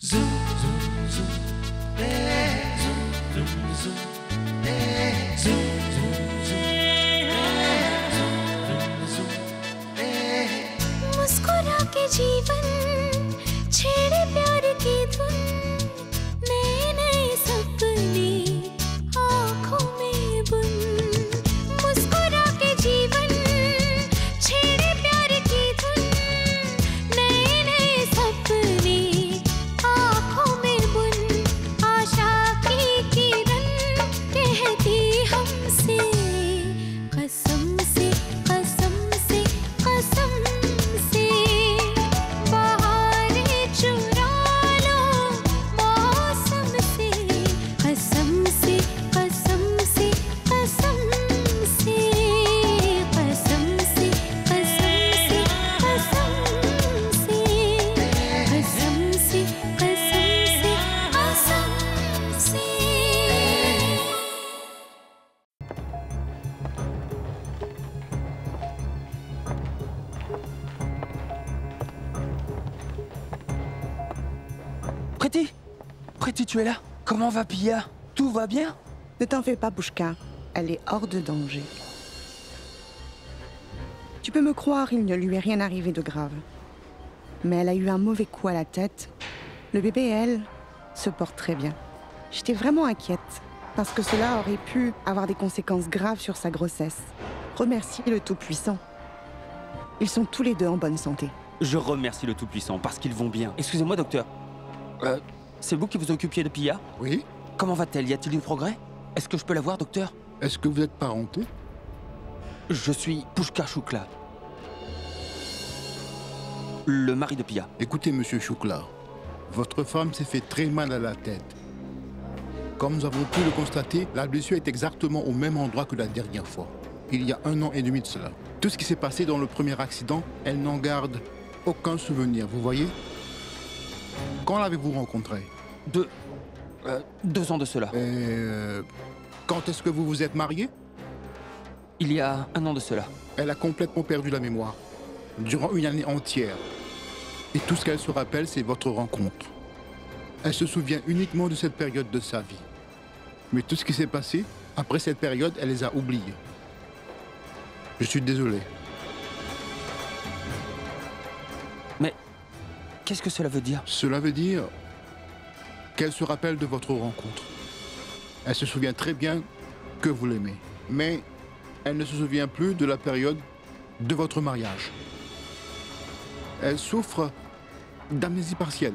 मुस्कुरा के जीवन छेड़े प्यार की धुन, नए नए सपने आँखों में बुन। मुस्कुरा के जीवन छेड़े प्यार की धुन, नए नए सपने आँखों में बुन। आशा की किरण कहती हमसे कसम से कसम से कसम से, बहारें चुरा लो मौसम से, कसम से कसम से कसम से, कसम से कसम से कसम से, कसम से कसम से कसम से। Priti, Priti, tu es là? Comment va Pia? Tout va bien? Ne t'en fais pas, Bouchka. Elle est hors de danger. Tu peux me croire, il ne lui est rien arrivé de grave. Mais elle a eu un mauvais coup à la tête. Le bébé et elle se portent très bien. J'étais vraiment inquiète, parce que cela aurait pu avoir des conséquences graves sur sa grossesse. Remercie le Tout-Puissant. Ils sont tous les deux en bonne santé. Je remercie le Tout-Puissant parce qu'ils vont bien. Excusez-moi, docteur. C'est vous qui vous occupiez de Pia? Oui? Comment va-t-elle? Y a-t-il du progrès? Est-ce que je peux la voir, docteur? Est-ce que vous êtes parenté? Je suis Pushka Shukla, le mari de Pia. Écoutez, monsieur Shukla, votre femme s'est fait très mal à la tête. Comme nous avons pu le constater, la blessure est exactement au même endroit que la dernière fois. Il y a 1 an et demi de cela. Tout ce qui s'est passé dans le premier accident, elle n'en garde aucun souvenir, vous voyez? Quand l'avez-vous rencontrée? 2 ans de cela. Quand est-ce que vous vous êtes mariés? Il y a 1 an de cela. Elle a complètement perdu la mémoire, durant une année entière. Et tout ce qu'elle se rappelle, c'est votre rencontre. Elle se souvient uniquement de cette période de sa vie. Mais tout ce qui s'est passé, après cette période, elle les a oubliés. Je suis désolé. Mais qu'est-ce que cela veut dire? Cela veut dire qu'elle se rappelle de votre rencontre. Elle se souvient très bien que vous l'aimez. Mais elle ne se souvient plus de la période de votre mariage. Elle souffre d'amnésie partielle.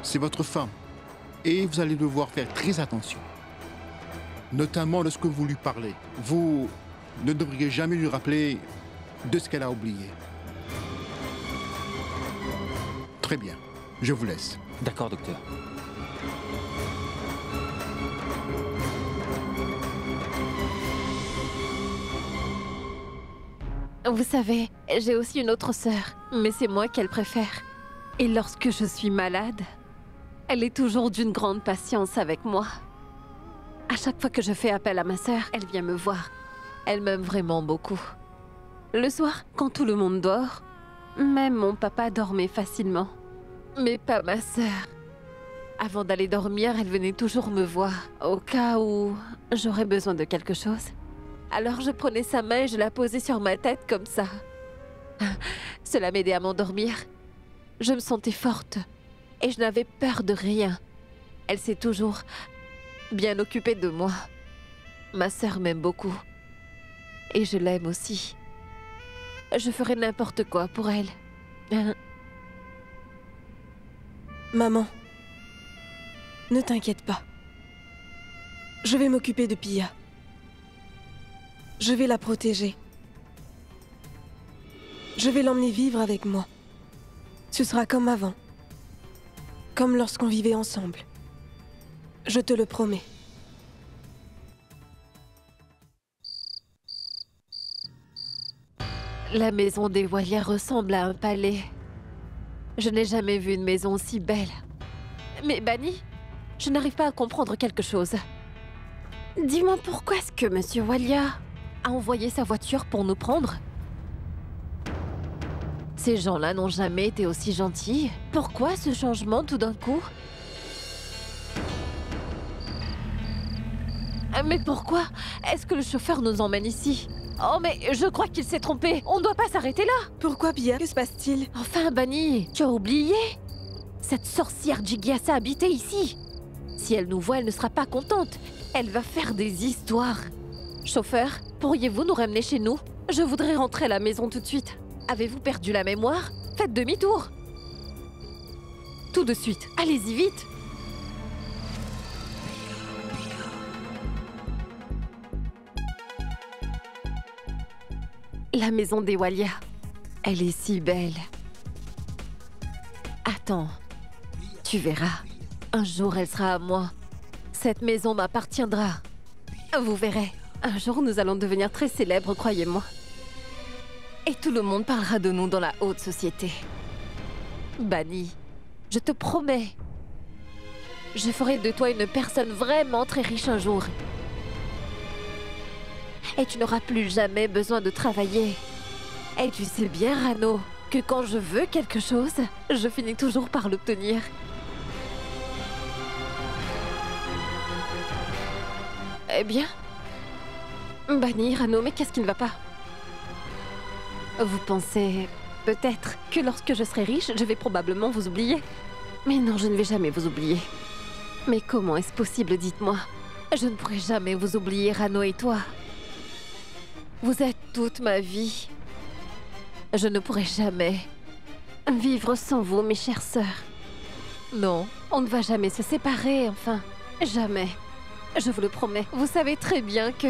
C'est votre femme. Et vous allez devoir faire très attention. Notamment lorsque vous lui parlez. Vous ne devriez jamais lui rappeler de ce qu'elle a oublié. Très bien. Je vous laisse. D'accord, docteur. Vous savez, j'ai aussi une autre sœur, mais c'est moi qu'elle préfère. Et lorsque je suis malade, elle est toujours d'une grande patience avec moi. À chaque fois que je fais appel à ma sœur, elle vient me voir. Elle m'aime vraiment beaucoup. Le soir, quand tout le monde dort, même mon papa dormait facilement. Mais pas ma sœur. Avant d'aller dormir, elle venait toujours me voir, au cas où j'aurais besoin de quelque chose. Alors je prenais sa main et je la posais sur ma tête comme ça. Cela m'aidait à m'endormir. Je me sentais forte et je n'avais peur de rien. Elle s'est toujours bien occupée de moi. Ma sœur m'aime beaucoup. Et je l'aime aussi. Je ferai n'importe quoi pour elle. Maman, ne t'inquiète pas. Je vais m'occuper de Pia. Je vais la protéger. Je vais l'emmener vivre avec moi. Ce sera comme avant. Comme lorsqu'on vivait ensemble. Je te le promets. La maison des Walia ressemble à un palais. Je n'ai jamais vu une maison aussi belle. Mais Bani, je n'arrive pas à comprendre quelque chose. Dis-moi pourquoi est-ce que Monsieur Walia a envoyé sa voiture pour nous prendre? Ces gens-là n'ont jamais été aussi gentils. Pourquoi ce changement tout d'un coup? Mais pourquoi est-ce que le chauffeur nous emmène ici? Oh mais je crois qu'il s'est trompé. On ne doit pas s'arrêter là. Pourquoi, Pia? Que se passe-t-il? Enfin, Bunny, tu as oublié? Cette sorcière Jigyasa habitait ici. Si elle nous voit, elle ne sera pas contente. Elle va faire des histoires. Chauffeur, pourriez-vous nous ramener chez nous? Je voudrais rentrer à la maison tout de suite. Avez-vous perdu la mémoire? Faites demi-tour. Tout de suite. Allez-y vite. La maison d'Ewalia. Elle est si belle. Attends. Tu verras. Un jour, elle sera à moi. Cette maison m'appartiendra. Vous verrez. Un jour, nous allons devenir très célèbres, croyez-moi. Et tout le monde parlera de nous dans la haute société. Bunny, je te promets. Je ferai de toi une personne vraiment très riche un jour. Et tu n'auras plus jamais besoin de travailler. Et tu sais bien, Rano, que quand je veux quelque chose, je finis toujours par l'obtenir. Eh bien... Bunny, Rano, mais qu'est-ce qui ne va pas? Vous pensez peut-être que lorsque je serai riche, je vais probablement vous oublier. Mais non, je ne vais jamais vous oublier. Mais comment est-ce possible, dites-moi? Je ne pourrai jamais vous oublier, Rano et toi. Vous êtes toute ma vie. Je ne pourrai jamais vivre sans vous, mes chères sœurs. Non, on ne va jamais se séparer, enfin. Jamais. Je vous le promets. Vous savez très bien que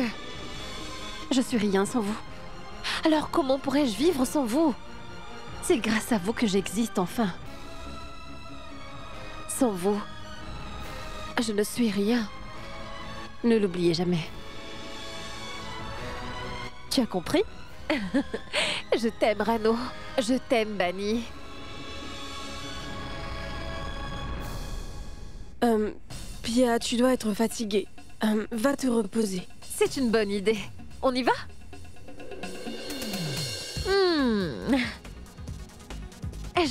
je suis rien sans vous. Alors comment pourrais-je vivre sans vous? C'est grâce à vous que j'existe, enfin. Sans vous, je ne suis rien. Ne l'oubliez jamais. Tu as compris? Je t'aime, Rano. Je t'aime, Bunny. Pia, tu dois être fatiguée. Va te reposer. C'est une bonne idée. On y va?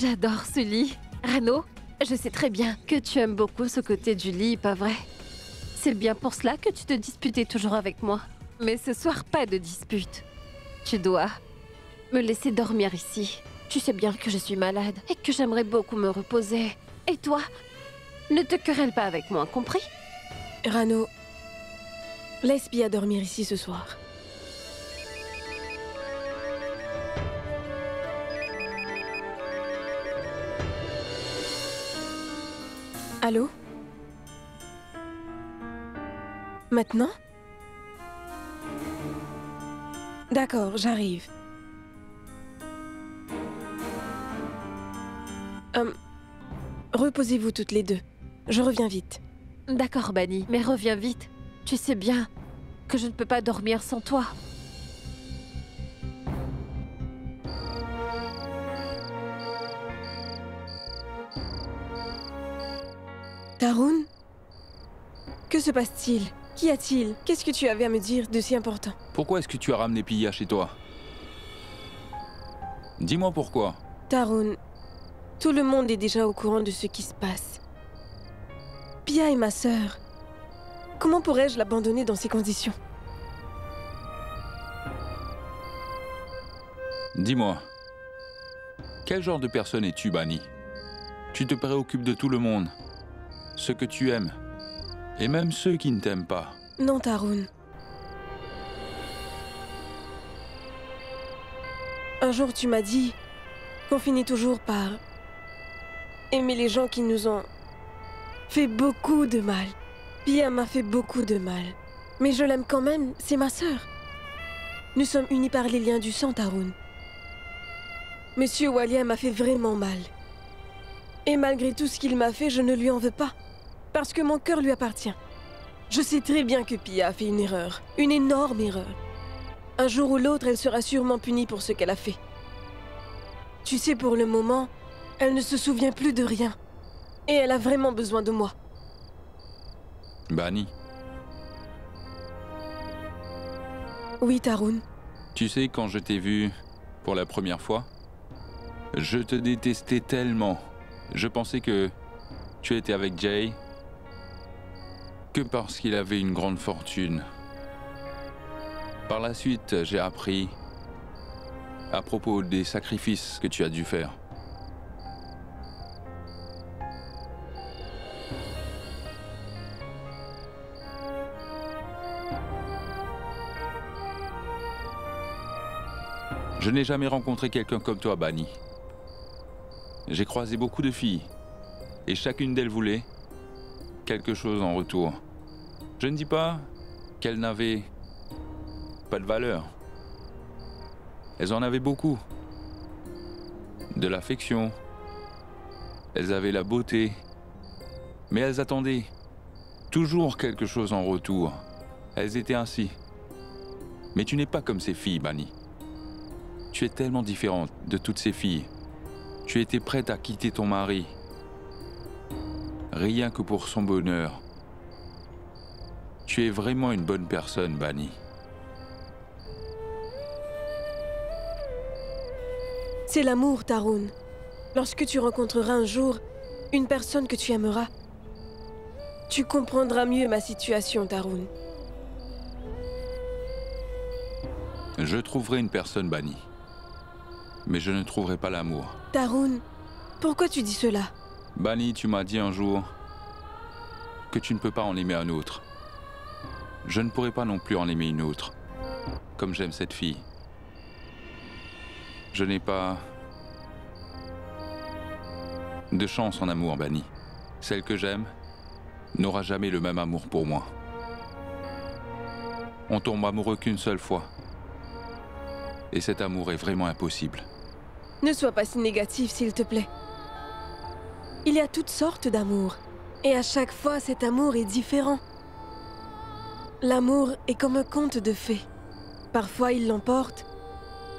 J'adore ce lit. Rano, je sais très bien que tu aimes beaucoup ce côté du lit, pas vrai? C'est bien pour cela que tu te disputais toujours avec moi. Mais ce soir, pas de dispute. Tu dois me laisser dormir ici. Tu sais bien que je suis malade et que j'aimerais beaucoup me reposer. Et toi, ne te querelle pas avec moi, compris? Rano, laisse Pia dormir ici ce soir. Allô? Maintenant? D'accord, j'arrive. Reposez-vous toutes les deux. Je reviens vite. D'accord, Bunny, mais reviens vite. Tu sais bien que je ne peux pas dormir sans toi. Tarun? Que se passe-t-il? Qu'y a-t-il? Qu'est-ce que tu avais à me dire de si important? Pourquoi est-ce que tu as ramené Pia chez toi? Dis-moi pourquoi. Tarun, tout le monde est déjà au courant de ce qui se passe. Pia est ma sœur. Comment pourrais-je l'abandonner dans ces conditions? Dis-moi, quel genre de personne es-tu, Bunny? Tu te préoccupes de tout le monde, ceux que tu aimes, et même ceux qui ne t'aiment pas. Non, Tarun. Un jour, tu m'as dit qu'on finit toujours par aimer les gens qui nous ont fait beaucoup de mal. Pia m'a fait beaucoup de mal. Mais je l'aime quand même, c'est ma sœur. Nous sommes unis par les liens du sang, Tarun. Monsieur Walia m'a fait vraiment mal. Et malgré tout ce qu'il m'a fait, je ne lui en veux pas. Parce que mon cœur lui appartient. Je sais très bien que Pia a fait une erreur. Une énorme erreur. Un jour ou l'autre, elle sera sûrement punie pour ce qu'elle a fait. Tu sais, pour le moment, elle ne se souvient plus de rien. Et elle a vraiment besoin de moi. Bunny, Oui, Tarun. tu sais quand je t'ai vu pour la première fois, Je te détestais tellement. Je pensais que tu étais avec Jay que parce qu'il avait une grande fortune. Par la suite, j'ai appris à propos des sacrifices que tu as dû faire. Je n'ai jamais rencontré quelqu'un comme toi, Bani. J'ai croisé beaucoup de filles, et chacune d'elles voulait quelque chose en retour. Je ne dis pas qu'elles n'avaient pas de valeur. Elles en avaient beaucoup. De l'affection. Elles avaient la beauté. Mais elles attendaient toujours quelque chose en retour. Elles étaient ainsi. Mais tu n'es pas comme ces filles, Bani. Tu es tellement différente de toutes ces filles. Tu étais prête à quitter ton mari. Rien que pour son bonheur. Tu es vraiment une bonne personne, Bani. C'est l'amour, Tarun. Lorsque tu rencontreras un jour une personne que tu aimeras, tu comprendras mieux ma situation, Tarun. Je trouverai une personne, Bani. Mais je ne trouverai pas l'amour. Tarun, pourquoi tu dis cela? Bani, tu m'as dit un jour que tu ne peux pas en aimer un autre. Je ne pourrai pas non plus en aimer une autre, comme j'aime cette fille. Je n'ai pas de chance en amour, Bani. Celle que j'aime n'aura jamais le même amour pour moi. On tombe amoureux qu'une seule fois. Et cet amour est vraiment impossible. Ne sois pas si négatif, s'il te plaît. Il y a toutes sortes d'amour. Et à chaque fois, cet amour est différent. L'amour est comme un conte de fées. Parfois, il l'emporte.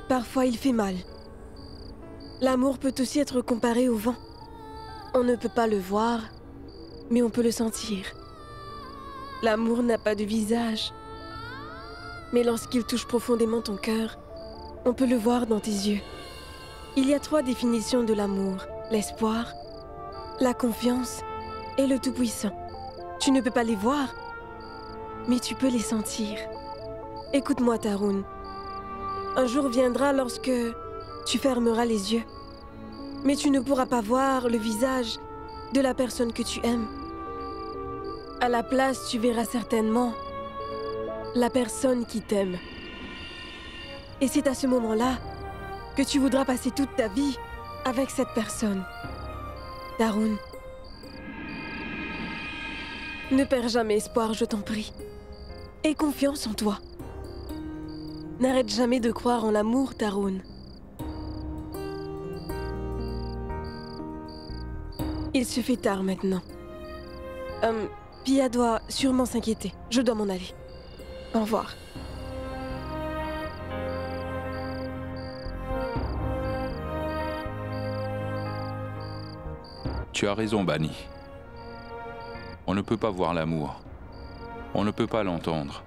Parfois, il fait mal. L'amour peut aussi être comparé au vent. On ne peut pas le voir, mais on peut le sentir. L'amour n'a pas de visage. Mais lorsqu'il touche profondément ton cœur, on peut le voir dans tes yeux. Il y a 3 définitions de l'amour. L'espoir, la confiance et le Tout-Puissant. Tu ne peux pas les voir, mais tu peux les sentir. Écoute-moi, Tarun. Un jour viendra lorsque tu fermeras les yeux, mais tu ne pourras pas voir le visage de la personne que tu aimes. À la place, tu verras certainement la personne qui t'aime. Et c'est à ce moment-là que tu voudras passer toute ta vie avec cette personne. Tarun, ne perds jamais espoir, je t'en prie. Aie confiance en toi. N'arrête jamais de croire en l'amour, Tarun. Il se fait tard maintenant. Pia doit sûrement s'inquiéter. Je dois m'en aller. Au revoir. Tu as raison, Bani. On ne peut pas voir l'amour. On ne peut pas l'entendre.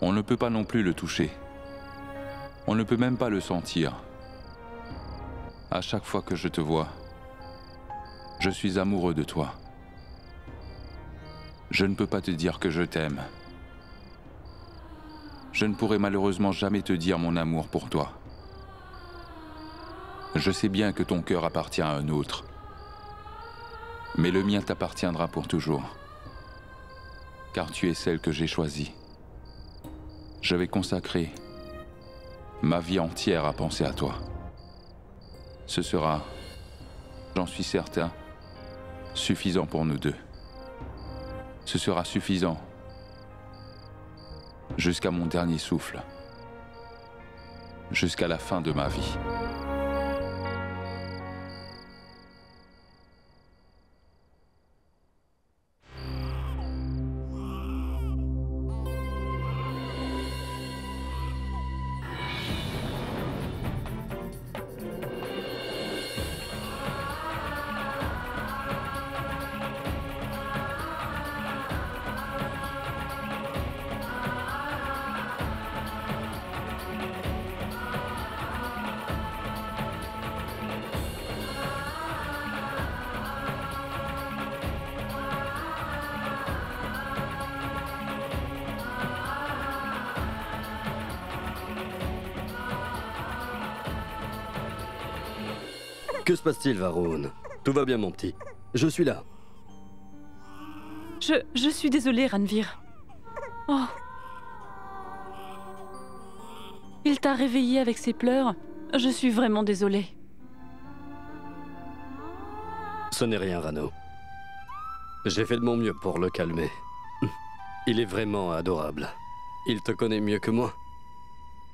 On ne peut pas non plus le toucher. On ne peut même pas le sentir. À chaque fois que je te vois, je suis amoureux de toi. Je ne peux pas te dire que je t'aime. Je ne pourrai malheureusement jamais te dire mon amour pour toi. Je sais bien que ton cœur appartient à un autre. Mais le mien t'appartiendra pour toujours. Car tu es celle que j'ai choisie. Je vais consacrer ma vie entière à penser à toi. Ce sera, j'en suis certain, suffisant pour nous deux. Ce sera suffisant jusqu'à mon dernier souffle, jusqu'à la fin de ma vie. Que se passe-t-il, Varun? Tout va bien, mon petit. Je suis là. Je suis désolée, Ranvir. Oh. Il t'a réveillée avec ses pleurs. Je suis vraiment désolée. Ce n'est rien, Rano. J'ai fait de mon mieux pour le calmer. Il est vraiment adorable. Il te connaît mieux que moi.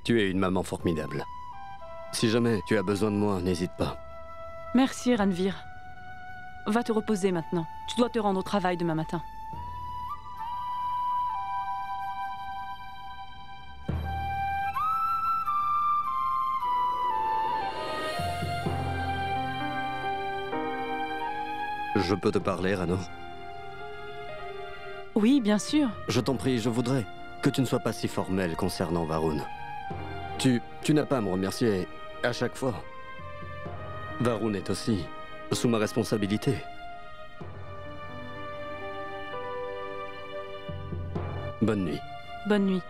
Tu es une maman formidable. Si jamais tu as besoin de moi, n'hésite pas. Merci, Ranvir. Va te reposer maintenant. Tu dois te rendre au travail demain matin. Je peux te parler, Rano? Oui, bien sûr. Je t'en prie, je voudrais que tu ne sois pas si formel concernant Varun. Tu n'as pas à me remercier à chaque fois. Varun est aussi sous ma responsabilité. Bonne nuit. Bonne nuit.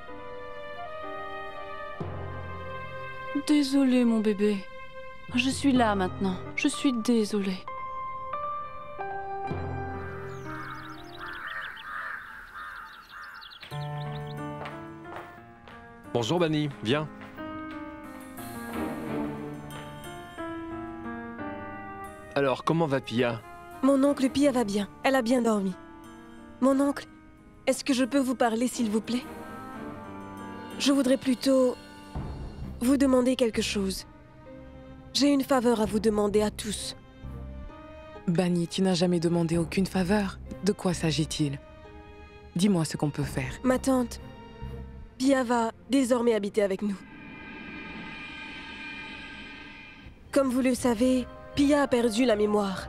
Désolée, mon bébé. Je suis là maintenant. Je suis désolée. Bonjour Bani, viens. Alors, comment va Pia? Mon oncle Pia va bien. Elle a bien dormi. Mon oncle, est-ce que je peux vous parler, s'il vous plaît? Je voudrais plutôt vous demander quelque chose. J'ai une faveur à vous demander à tous. Bani, tu n'as jamais demandé aucune faveur. De quoi s'agit-il? Dis-moi ce qu'on peut faire. Ma tante, Pia va désormais habiter avec nous. Comme vous le savez, Pia a perdu la mémoire.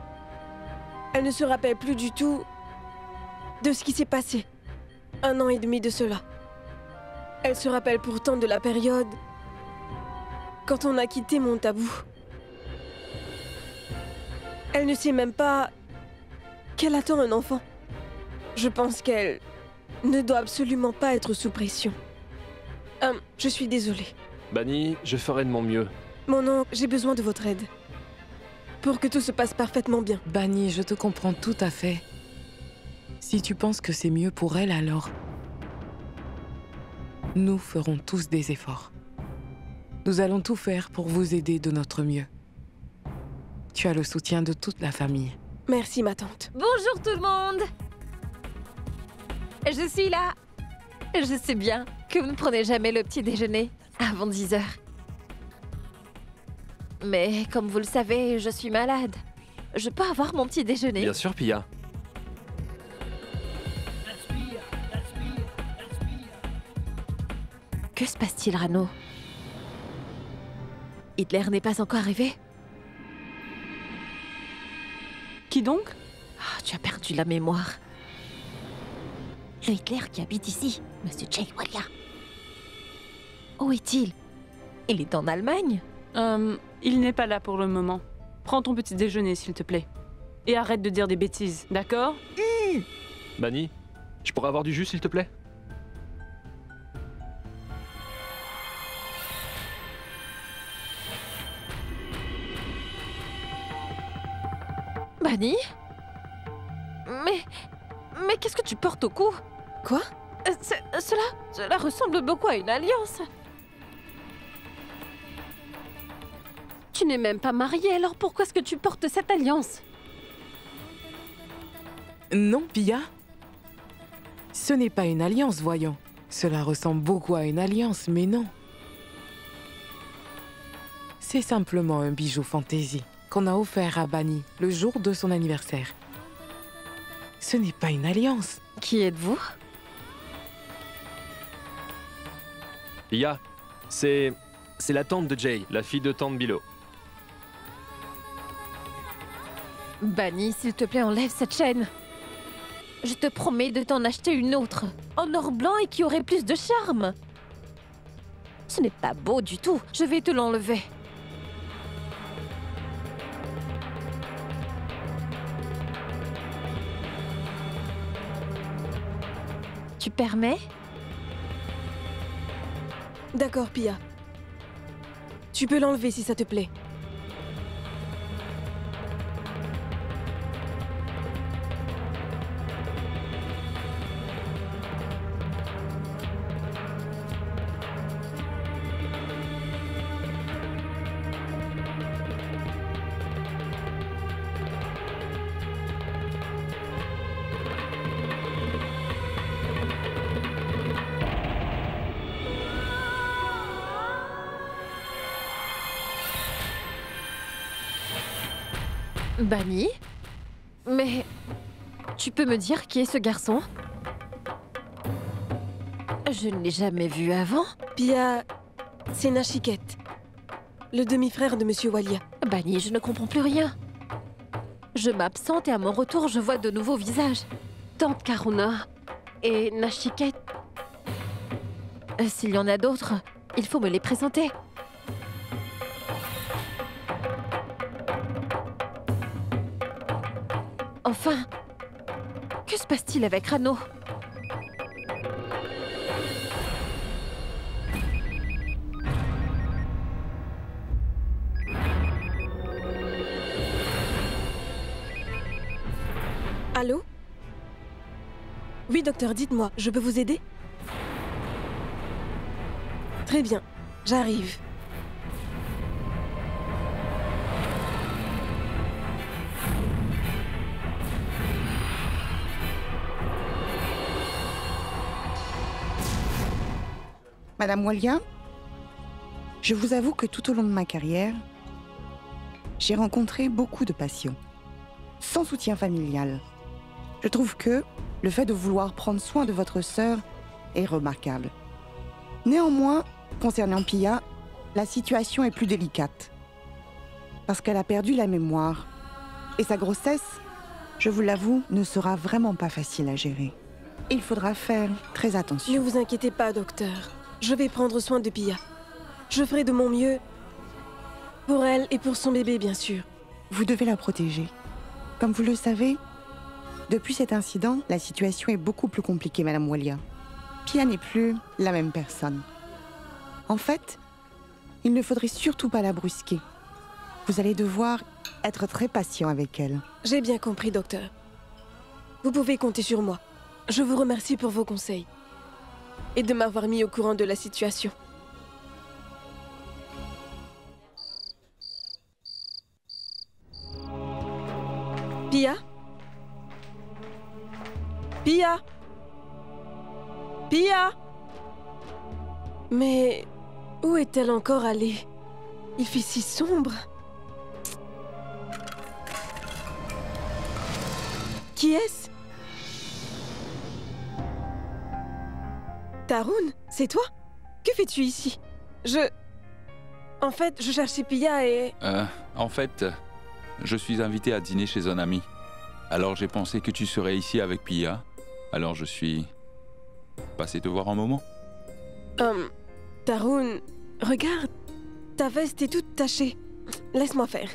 Elle ne se rappelle plus du tout de ce qui s'est passé 1 an et demi de cela. Elle se rappelle pourtant de la période quand on a quitté Montabou. Elle ne sait même pas qu'elle attend un enfant. Je pense qu'elle ne doit absolument pas être sous pression. Je suis désolée. Bani, je ferai de mon mieux. Mon oncle, j'ai besoin de votre aide. Pour que tout se passe parfaitement bien. Bani, je te comprends tout à fait. Si tu penses que c'est mieux pour elle, alors... Nous ferons tous des efforts. Nous allons tout faire pour vous aider de notre mieux. Tu as le soutien de toute la famille. Merci, ma tante. Bonjour tout le monde. Je suis là. Je sais bien que vous ne prenez jamais le petit déjeuner avant 10 heures. Mais comme vous le savez, je suis malade. Je peux avoir mon petit déjeuner? Bien sûr, Pia. Que se passe-t-il, Rano? Hitler n'est pas encore arrivé? Qui donc? Ah, tu as perdu la mémoire. Le Hitler qui habite ici, Monsieur Jay Walia. Où est-il? Il est en Allemagne? Il n'est pas là pour le moment. Prends ton petit déjeuner, s'il te plaît. Et arrête de dire des bêtises, d'accord? Bani, je pourrais avoir du jus, s'il te plaît? Bani? Mais qu'est-ce que tu portes au cou? Quoi? Cela ressemble beaucoup à une alliance. Tu n'es même pas mariée, alors pourquoi est-ce que tu portes cette alliance? Non, Pia. Ce n'est pas une alliance, voyons. Cela ressemble beaucoup à une alliance, mais non. C'est simplement un bijou fantaisie qu'on a offert à Bani le jour de son anniversaire. Ce n'est pas une alliance. Qui êtes-vous? Pia, c'est la tante de Jay, la fille de tante Bilo. Bani, s'il te plaît, enlève cette chaîne. Je te promets de t'en acheter une autre, en or blanc et qui aurait plus de charme. Ce n'est pas beau du tout. Je vais te l'enlever. Tu permets? D'accord, Pia. Tu peux l'enlever si ça te plaît. Bani? Mais... Tu peux me dire qui est ce garçon? Je ne l'ai jamais vu avant. Pia, c'est Nashiket, le demi-frère de Monsieur Walia. Bani, je ne comprends plus rien. Je m'absente et à mon retour, je vois de nouveaux visages. Tante Karuna et Nashiket. S'il y en a d'autres, il faut me les présenter. Enfin, que se passe-t-il avec Rano? Allô? Oui, docteur, dites-moi, je peux vous aider? Très bien, j'arrive. Madame Walia, je vous avoue que tout au long de ma carrière, j'ai rencontré beaucoup de patients, sans soutien familial. Je trouve que le fait de vouloir prendre soin de votre sœur est remarquable. Néanmoins, concernant Pia, la situation est plus délicate. Parce qu'elle a perdu la mémoire. Et sa grossesse, je vous l'avoue, ne sera vraiment pas facile à gérer. Il faudra faire très attention. Ne vous inquiétez pas, docteur. Je vais prendre soin de Pia. Je ferai de mon mieux pour elle et pour son bébé, bien sûr. Vous devez la protéger. Comme vous le savez, depuis cet incident, la situation est beaucoup plus compliquée, Madame Walia. Pia n'est plus la même personne. En fait, il ne faudrait surtout pas la brusquer. Vous allez devoir être très patient avec elle. J'ai bien compris, docteur. Vous pouvez compter sur moi. Je vous remercie pour vos conseils et de m'avoir mis au courant de la situation. Pia? Pia? Pia? Mais où est-elle encore allée? Il fait si sombre. Qui est-ce? Tarun, c'est toi? Que fais-tu ici? En fait, je cherchais Pia et... En fait, je suis invité à dîner chez un ami. Alors j'ai pensé que tu serais ici avec Pia. Alors je suis passé te voir un moment. Tarun, regarde. Ta veste est toute tachée. Laisse-moi faire.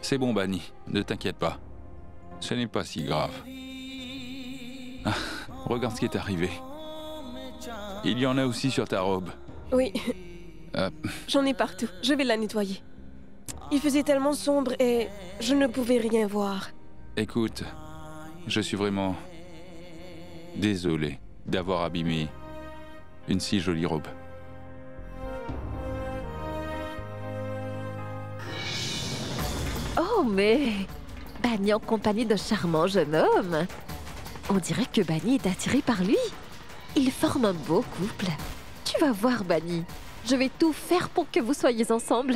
C'est bon, Bani, ne t'inquiète pas. Ce n'est pas si grave. Ah, regarde ce qui est arrivé. Il y en a aussi sur ta robe. Oui. J'en ai partout. Je vais la nettoyer. Il faisait tellement sombre et je ne pouvais rien voir. Écoute, je suis vraiment désolé d'avoir abîmé une si jolie robe. Oh, mais... Bani en compagnie d'un charmant jeune homme. On dirait que Bani est attiré par lui. Ils forment un beau couple. Tu vas voir, Bani. Je vais tout faire pour que vous soyez ensemble.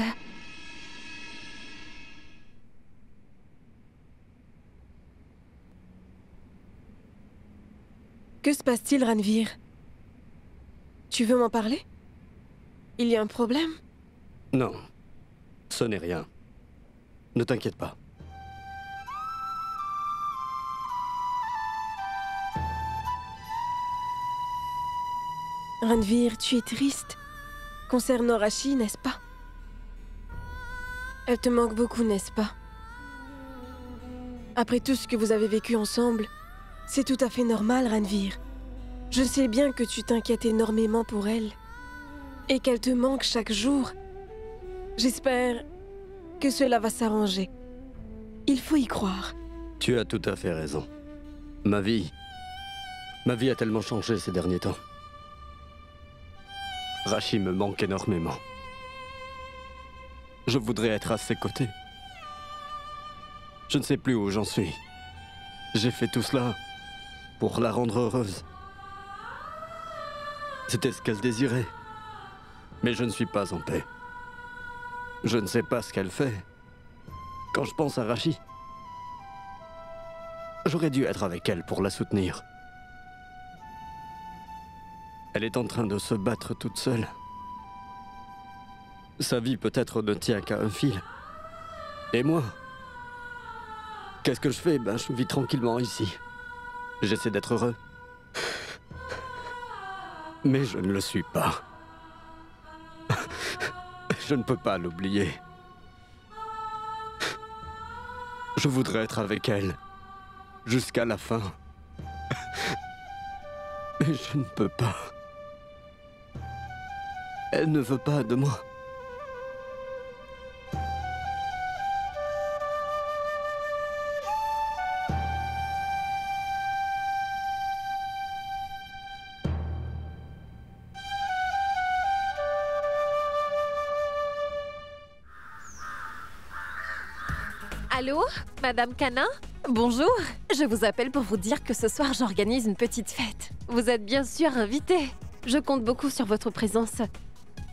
Que se passe-t-il, Ranveer? Tu veux m'en parler? Il y a un problème? Non, ce n'est rien. Ne t'inquiète pas. Ranveer, tu es triste. Concernant Rashi, n'est-ce pas? Elle te manque beaucoup, n'est-ce pas? Après tout ce que vous avez vécu ensemble, c'est tout à fait normal, Ranveer. Je sais bien que tu t'inquiètes énormément pour elle et qu'elle te manque chaque jour. J'espère que cela va s'arranger. Il faut y croire. Tu as tout à fait raison. Ma vie a tellement changé ces derniers temps. Rashi me manque énormément. Je voudrais être à ses côtés. Je ne sais plus où j'en suis. J'ai fait tout cela pour la rendre heureuse. C'était ce qu'elle désirait. Mais je ne suis pas en paix. Je ne sais pas ce qu'elle fait. Quand je pense à Rachi, j'aurais dû être avec elle pour la soutenir. Elle est en train de se battre toute seule. Sa vie peut-être ne tient qu'à un fil. Et moi, qu'est-ce que je fais? Je vis tranquillement ici. J'essaie d'être heureux. Mais je ne le suis pas. Je ne peux pas l'oublier. Je voudrais être avec elle jusqu'à la fin. Mais je ne peux pas. Elle ne veut pas de moi. Allô, Madame Kana? Bonjour. Je vous appelle pour vous dire que ce soir, j'organise une petite fête. Vous êtes bien sûr invité. Je compte beaucoup sur votre présence.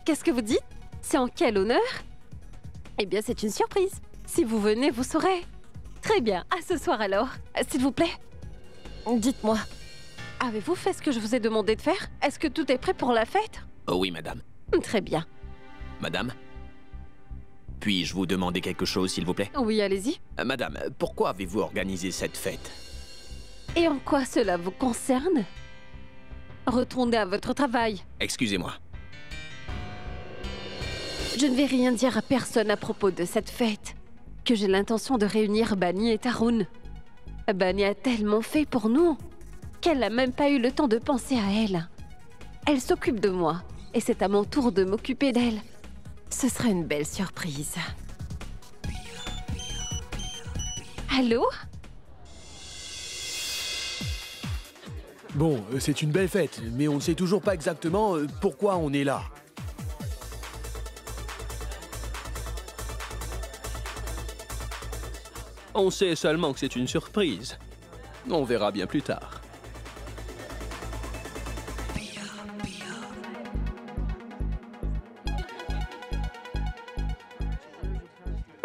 Qu'est-ce que vous dites? C'est en quel honneur? Eh bien, c'est une surprise. Si vous venez, vous saurez. Très bien, à ce soir alors. S'il vous plaît, dites-moi, avez-vous fait ce que je vous ai demandé de faire? Est-ce que tout est prêt pour la fête? Oh oui, madame. Très bien. Madame? Puis-je vous demander quelque chose, s'il vous plaît? Oui, allez-y. Madame, pourquoi avez-vous organisé cette fête? Et en quoi cela vous concerne? Retournez à votre travail. Excusez-moi. Je ne vais rien dire à personne à propos de cette fête. Que j'ai l'intention de réunir Bani et Tarun. Bani a tellement fait pour nous qu'elle n'a même pas eu le temps de penser à elle. Elle s'occupe de moi et c'est à mon tour de m'occuper d'elle. Ce sera une belle surprise. Allô? Bon, c'est une belle fête, mais on ne sait toujours pas exactement pourquoi on est là. On sait seulement que c'est une surprise. On verra bien plus tard.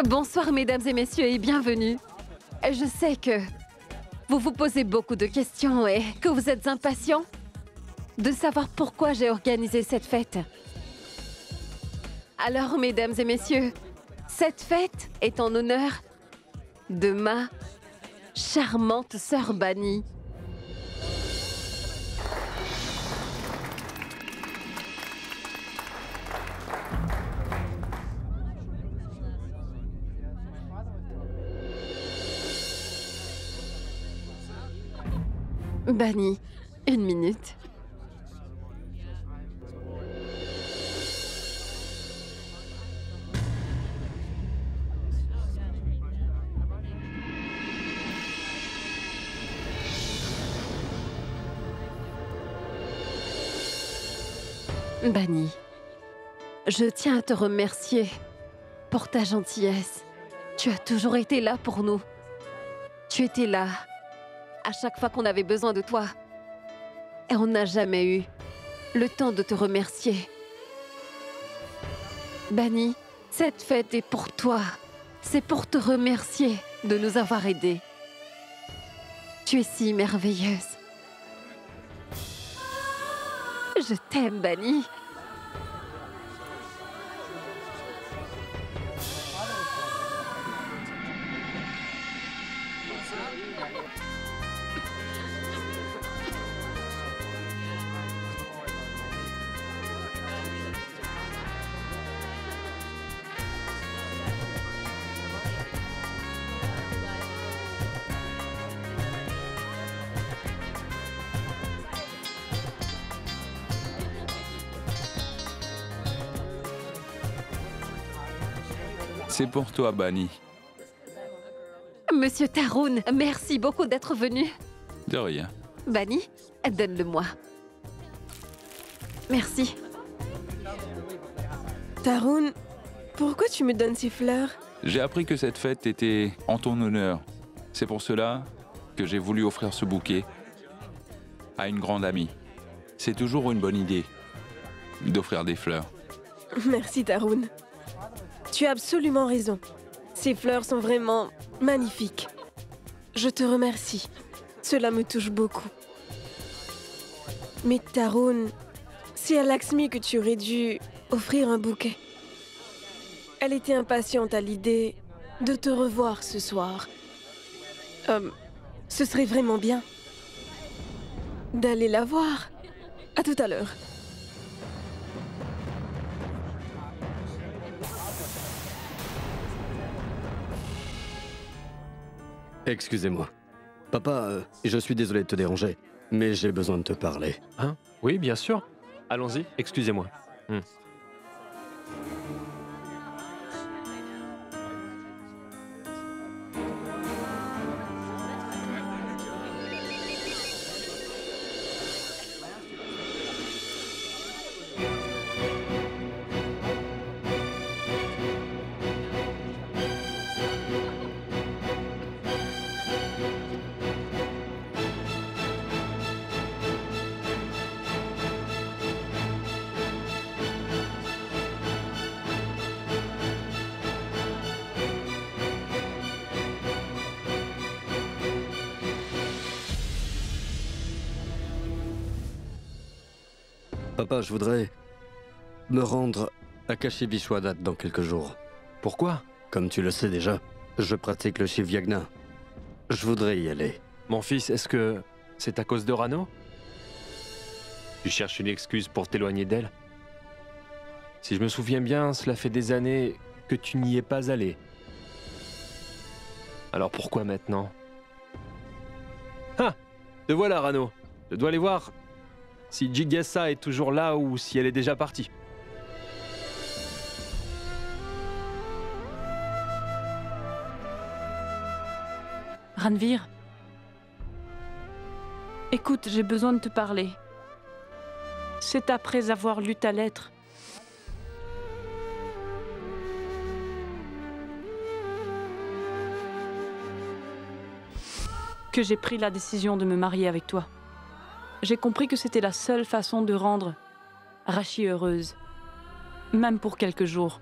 Bonsoir mesdames et messieurs et bienvenue. Je sais que vous vous posez beaucoup de questions et que vous êtes impatients de savoir pourquoi j'ai organisé cette fête. Alors mesdames et messieurs, cette fête est en honneur de ma charmante sœur Bani. Bani, une minute. Bani, je tiens à te remercier pour ta gentillesse. Tu as toujours été là pour nous. Tu étais là à chaque fois qu'on avait besoin de toi. Et on n'a jamais eu le temps de te remercier. Bani, cette fête est pour toi. C'est pour te remercier de nous avoir aidés. Tu es si merveilleuse. Je t'aime, Bani. C'est pour toi, Bani. Monsieur Tarun, merci beaucoup d'être venu. De rien. Bani, donne-le-moi. Merci. Tarun, Pourquoi tu me donnes ces fleurs? J'ai appris que cette fête était en ton honneur. C'est pour cela que j'ai voulu offrir ce bouquet à une grande amie. C'est toujours une bonne idée d'offrir des fleurs. Merci Tarun. Tu as absolument raison. Ces fleurs sont vraiment magnifiques. Je te remercie. Cela me touche beaucoup. Mais Tarun, c'est à Lakshmi que tu aurais dû offrir un bouquet. Elle était impatiente à l'idée de te revoir ce soir. Ce serait vraiment bien d'aller la voir. À tout à l'heure. Excusez-moi. Papa, je suis désolé de te déranger, mais j'ai besoin de te parler. Hein? Oui, bien sûr. Allons-y, excusez-moi. Papa, je voudrais me rendre à Kashi Vishwanath dans quelques jours. Pourquoi? Comme tu le sais déjà, je pratique le Shiv Yagna. Je voudrais y aller. Mon fils, est-ce que c'est à cause de Rano? Tu cherches une excuse pour t'éloigner d'elle? Si je me souviens bien, cela fait des années que tu n'y es pas allé. Alors pourquoi maintenant? Ah! Te voilà, Rano. Je dois aller voir si Jigyasa est toujours là ou si elle est déjà partie. Ranveer, écoute, j'ai besoin de te parler. C'est après avoir lu ta lettre que j'ai pris la décision de me marier avec toi. J'ai compris que c'était la seule façon de rendre Rashi heureuse, même pour quelques jours.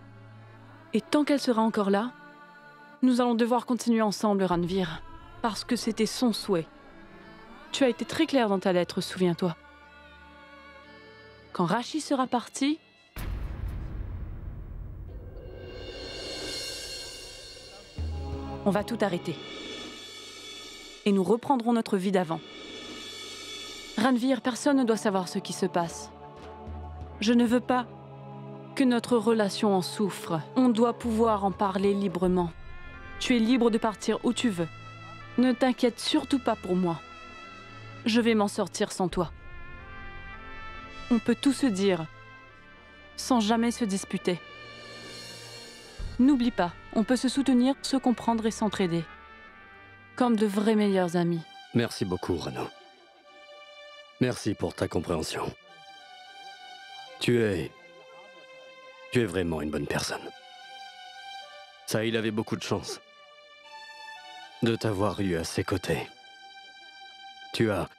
Et tant qu'elle sera encore là, nous allons devoir continuer ensemble, Ranveer, parce que c'était son souhait. Tu as été très clair dans ta lettre, souviens-toi. Quand Rashi sera parti, on va tout arrêter. Et nous reprendrons notre vie d'avant. Ranveer, personne ne doit savoir ce qui se passe. Je ne veux pas que notre relation en souffre. On doit pouvoir en parler librement. Tu es libre de partir où tu veux. Ne t'inquiète surtout pas pour moi. Je vais m'en sortir sans toi. On peut tout se dire, sans jamais se disputer. N'oublie pas, on peut se soutenir, se comprendre et s'entraider. Comme de vrais meilleurs amis. Merci beaucoup, Rano. Merci pour ta compréhension. Tu es vraiment une bonne personne. Sahil avait beaucoup de chance de t'avoir eu à ses côtés. Tu as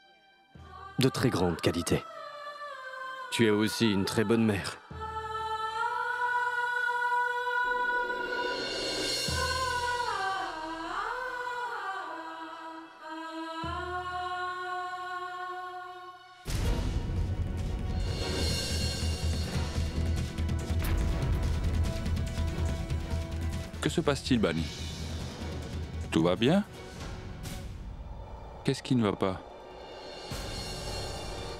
de très grandes qualités. Tu es aussi une très bonne mère. Que se passe-t-il, Bani? Tout va bien? Qu'est-ce qui ne va pas?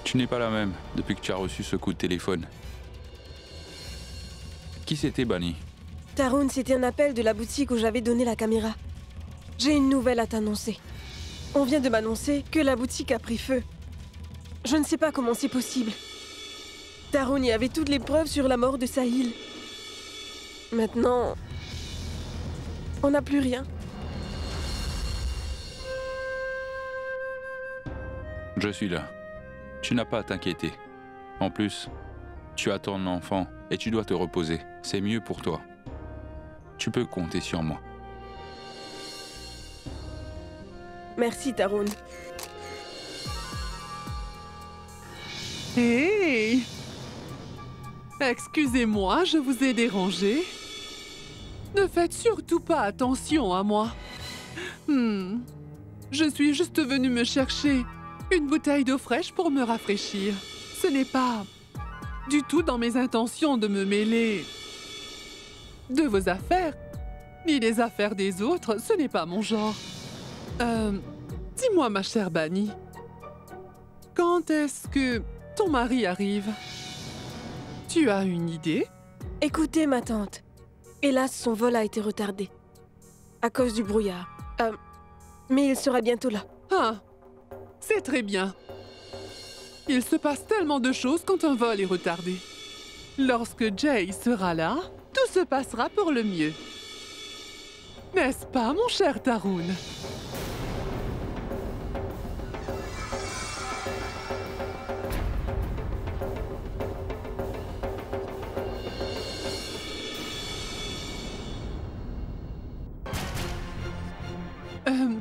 Tu n'es pas la même depuis que tu as reçu ce coup de téléphone. Qui c'était, Bani? Tarun, c'était un appel de la boutique où j'avais donné la caméra. J'ai une nouvelle à t'annoncer. On vient de m'annoncer que la boutique a pris feu. Je ne sais pas comment c'est possible. Tarun y avait toutes les preuves sur la mort de Sahil. Maintenant, on n'a plus rien. Je suis là. Tu n'as pas à t'inquiéter. En plus, tu as ton enfant et tu dois te reposer. C'est mieux pour toi. Tu peux compter sur moi. Merci, Tarun. Hé! Excusez-moi, je vous ai dérangé. Ne faites surtout pas attention à moi. Je suis juste venue me chercher une bouteille d'eau fraîche pour me rafraîchir. Ce n'est pas du tout dans mes intentions de me mêler de vos affaires, ni des affaires des autres. Ce n'est pas mon genre. Dis-moi, ma chère Bani, quand est-ce que ton mari arrive? Tu as une idée? Écoutez, ma tante. Hélas, son vol a été retardé. À cause du brouillard. Mais il sera bientôt là. Ah, c'est très bien. Il se passe tellement de choses quand un vol est retardé. Lorsque Jay sera là, tout se passera pour le mieux. N'est-ce pas, mon cher Tarun?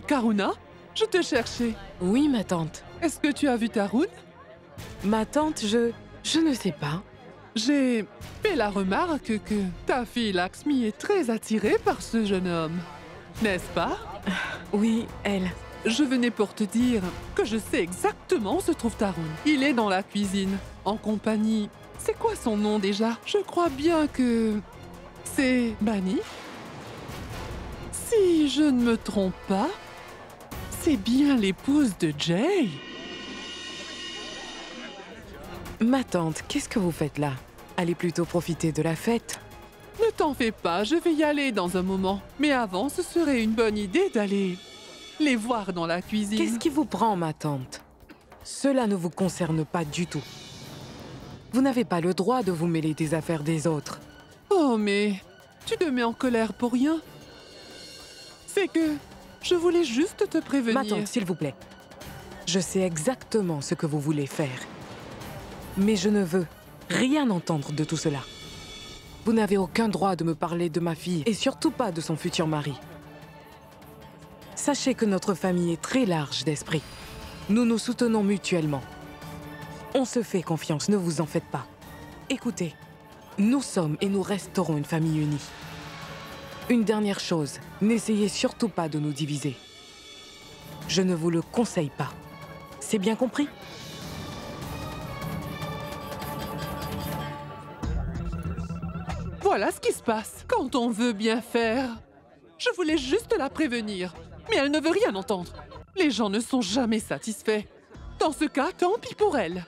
Karuna, je te cherchais. Oui, ma tante. Est-ce que tu as vu Tarun? Ma tante, je ne sais pas. J'ai fait la remarque que ta fille Lakshmi est très attirée par ce jeune homme. N'est-ce pas? Oui, elle. Je venais pour te dire que je sais exactement où se trouve Tarun. Il est dans la cuisine, en compagnie. C'est quoi son nom déjà? Je crois bien que c'est Bani. Si je ne me trompe pas, c'est bien l'épouse de Jay. Ma tante, qu'est-ce que vous faites là? Allez plutôt profiter de la fête. Ne t'en fais pas, je vais y aller dans un moment. Mais avant, ce serait une bonne idée d'aller les voir dans la cuisine. Qu'est-ce qui vous prend, ma tante? Cela ne vous concerne pas du tout. Vous n'avez pas le droit de vous mêler des affaires des autres. Oh, mais tu te mets en colère pour rien. C'est que je voulais juste te prévenir. Ma tante, s'il vous plaît. Je sais exactement ce que vous voulez faire. Mais je ne veux rien entendre de tout cela. Vous n'avez aucun droit de me parler de ma fille et surtout pas de son futur mari. Sachez que notre famille est très large d'esprit. Nous nous soutenons mutuellement. On se fait confiance, ne vous en faites pas. Écoutez, nous sommes et nous resterons une famille unie. Une dernière chose, n'essayez surtout pas de nous diviser. Je ne vous le conseille pas. C'est bien compris? Voilà ce qui se passe quand on veut bien faire. Je voulais juste la prévenir, mais elle ne veut rien entendre. Les gens ne sont jamais satisfaits. Dans ce cas, tant pis pour elle.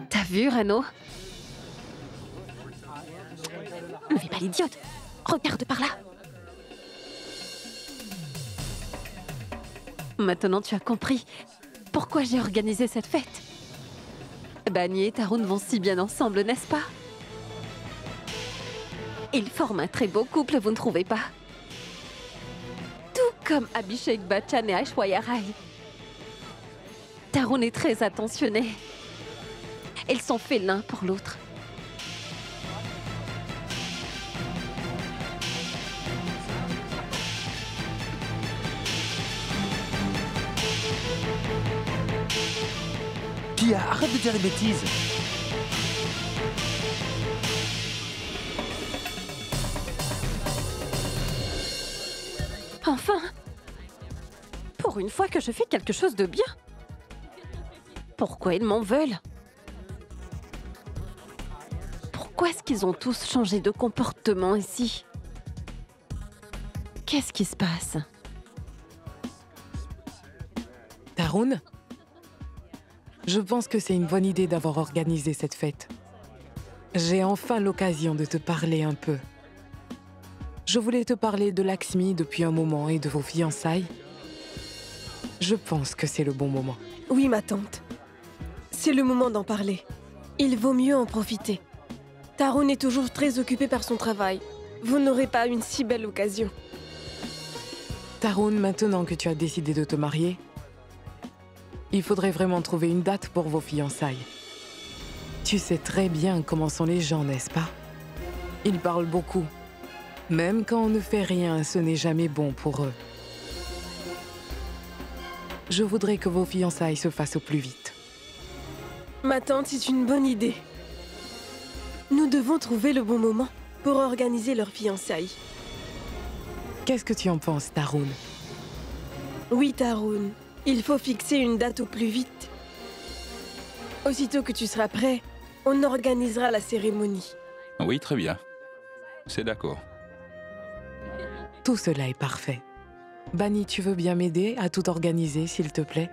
T'as vu, Rano? Ne fais pas l'idiote. Regarde par là. Maintenant, tu as compris pourquoi j'ai organisé cette fête. Bani et Tarun vont si bien ensemble, n'est-ce pas? Ils forment un très beau couple, vous ne trouvez pas? Tout comme Abhishek Bachchan et Aishwarya Rai. Tarun est très attentionné. Ils sont faits l'un pour l'autre. Pia, arrête de dire des bêtises. Enfin! Pour une fois que je fais quelque chose de bien. Pourquoi ils m'en veulent? Pourquoi est-ce qu'ils ont tous changé de comportement ici? Qu'est-ce qui se passe? Tarun? Je pense que c'est une bonne idée d'avoir organisé cette fête. J'ai enfin l'occasion de te parler un peu. Je voulais te parler de Lakshmi depuis un moment et de vos fiançailles. Je pense que c'est le bon moment. Oui, ma tante. C'est le moment d'en parler. Il vaut mieux en profiter. Tarun est toujours très occupé par son travail. Vous n'aurez pas une si belle occasion. Tarun, maintenant que tu as décidé de te marier, il faudrait vraiment trouver une date pour vos fiançailles. Tu sais très bien comment sont les gens, n'est-ce pas? Ils parlent beaucoup. Même quand on ne fait rien, ce n'est jamais bon pour eux. Je voudrais que vos fiançailles se fassent au plus vite. Ma tante, c'est une bonne idée. Nous devons trouver le bon moment pour organiser leurs fiançailles. Qu'est-ce que tu en penses, Tarun? Oui, Tarun. Il faut fixer une date au plus vite. Aussitôt que tu seras prêt, on organisera la cérémonie. Oui, très bien. C'est d'accord. Tout cela est parfait. Bani, tu veux bien m'aider à tout organiser, s'il te plaît?